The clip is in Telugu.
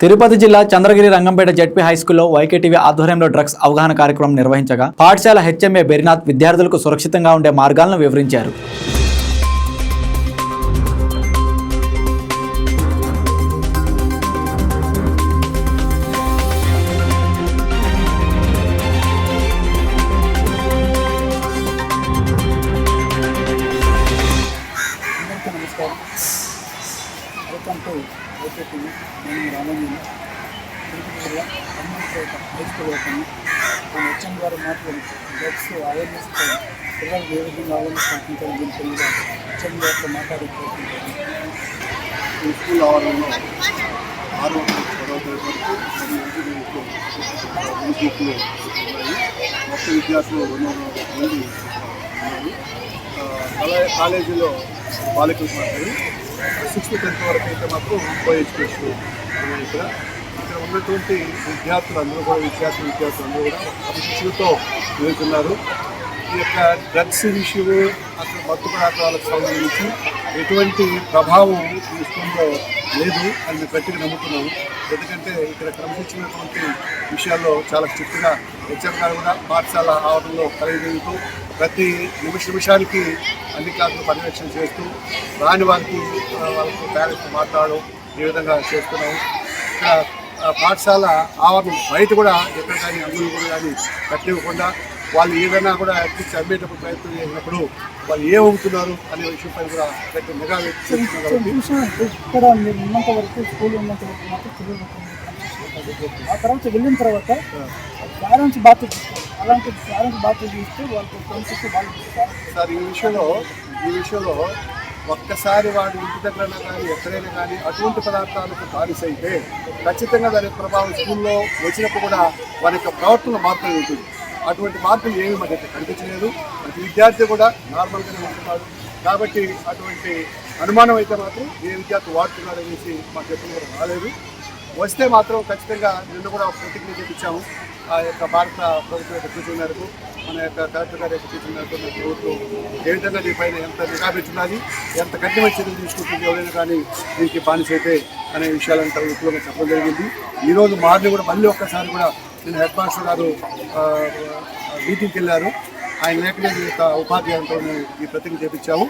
తిరుపతి జిల్లా చంద్రగిరి రంగంపేట జెడ్పీ హైస్కూల్లో వైకేటీవీ ఆధ్వర్యంలో డ్రగ్స్ అవగాహన కార్యక్రమం నిర్వహించగా పాఠశాల హెచ్ఎంఏ బెరినాథ్ విద్యార్థులకు సురక్షితంగా ఉండే మార్గాలను వివరించారు. Welcome to YKTV. నేను రామయ్య, తిరుపతి జిల్లా రంగంపేట హై స్కూల్ అవుతాను. మన హెచ్ఎం గారు మాట్లాడి డ్రగ్స్ అవేర్నెస్ పిల్లలకు ఏ విధంగా అవేర్నెస్ కల్పించాలని దీని తెలియదు హెచ్ఎం గారితో మాట్లాడుకుంటున్నాను. ఈ స్కూల్ ఆవరణలో 6వ తరగతి వరకు మరియు ఇంజనీరింగ్లో గ్రూపులు ఉన్నాయి. మొత్తం విద్యార్థులు 200 మంది ఉన్నారు. కాలేజీలో బాలికలు మాత్రమే 6th to 10th వరకు అయితే మాత్రం కో ఎడ్యుకేషన్ ఉన్నాయి. ఇక్కడ ఉన్నటువంటి విద్యార్థులందరూ కూడా విద్యార్థులందరూ కూడా క్రమశిక్షణతో వెళ్తున్నారు. ఈ యొక్క డ్రగ్స్ విషయం అసలు మత్తు పదార్థాలకు సంబంధించి ఎటువంటి ప్రభావం ఈ స్కూల్లో లేదు అని మేము గట్టిగా నమ్ముతున్నాము. ఎందుకంటే ఇక్కడ క్రమశిక్షణటువంటి విషయాల్లో చాలా స్ట్రిక్ట్గా హెచ్ఎం గారు కూడా పాఠశాల ఆవరణలో కలిగిస్తూ ప్రతి నిమిషానికి అన్ని క్లాసులు పర్యవేక్షణ చేస్తూ రాని వారికి వాళ్ళకు పేరెంట్స్ మాట్లాడడం ఈ విధంగా చేస్తున్నాము. ఇక్కడ పాఠశాల ఆవరణం బయట కూడా ఎక్కడ కానీ అంగులు కూడా కానీ కట్టివ్వకుండా వాళ్ళు ఏదైనా కూడా అట్లీస్ట్ అమ్మేటప్పుడు ప్రయత్నం చేసినప్పుడు వాళ్ళు ఏమవుతున్నారు అనే విషయంపై కూడా గట్టి నిఘా ఇక్కడ మీరు ఉన్నంత వరకు స్కూల్ ఉన్నంత వరకు మాత్రం పిల్లలు ఆ తర్వాత వెళ్ళిన తర్వాత పేరెంట్స్ బాధ్యత అలాంటి పేరెంట్స్ బాధ్యత చూస్తే వాళ్ళకి ఫ్రెండ్స్ వాళ్ళు సార్ ఈ విషయంలో ఒక్కసారి వాడు ఇంటి దగ్గర కానీ ఎక్కడైనా కానీ అటువంటి పదార్థాలకు బానిస అయితే ఖచ్చితంగా దాని ప్రభావం స్కూల్లో వచ్చినప్పుడు కూడా వారి యొక్క ప్రవర్తన మార్పులు ఉంటుంది. అటువంటి మార్పులు ఏమీ మనకి కనిపించలేదు. ప్రతి విద్యార్థి కూడా నార్మల్గానే ఉంటున్నాడు. కాబట్టి అటువంటి అనుమానం అయితే మాత్రం ఏ విద్యార్థి వాడుతున్నాడు అనేసి మాకు ఎప్పుడు కూడా రాలేదు. వస్తే మాత్రం ఖచ్చితంగా నిన్న కూడా ప్రతిజ్ఞ చేయించాము. ఆ యొక్క భారత ప్రభుత్వం యొక్క సూచన మేరకు మన యొక్క కలెక్టర్ గారి యొక్క సూచన మేరకు మన ప్రభుత్వం ఏ విధంగా దీనిపైన ఎంత నిఘా పెట్టున్నది, ఎంత కఠినమైన చర్యలు తీసుకుంటుంది, ఎవరైనా కానీ దీనికి బానిస అయితే అనే విషయాలంతా ఎక్కువగా చెప్పడం జరిగింది. ఈరోజు మార్నింగ్ కూడా మళ్ళీ ఒక్కసారి కూడా నేను హెడ్ మాస్టర్ గారు మీటింగ్కి వెళ్ళారు. ఆయన లేఖనే ఉపాధ్యాయులతో ఈ ప్రతిజ్ఞ చేయించాము.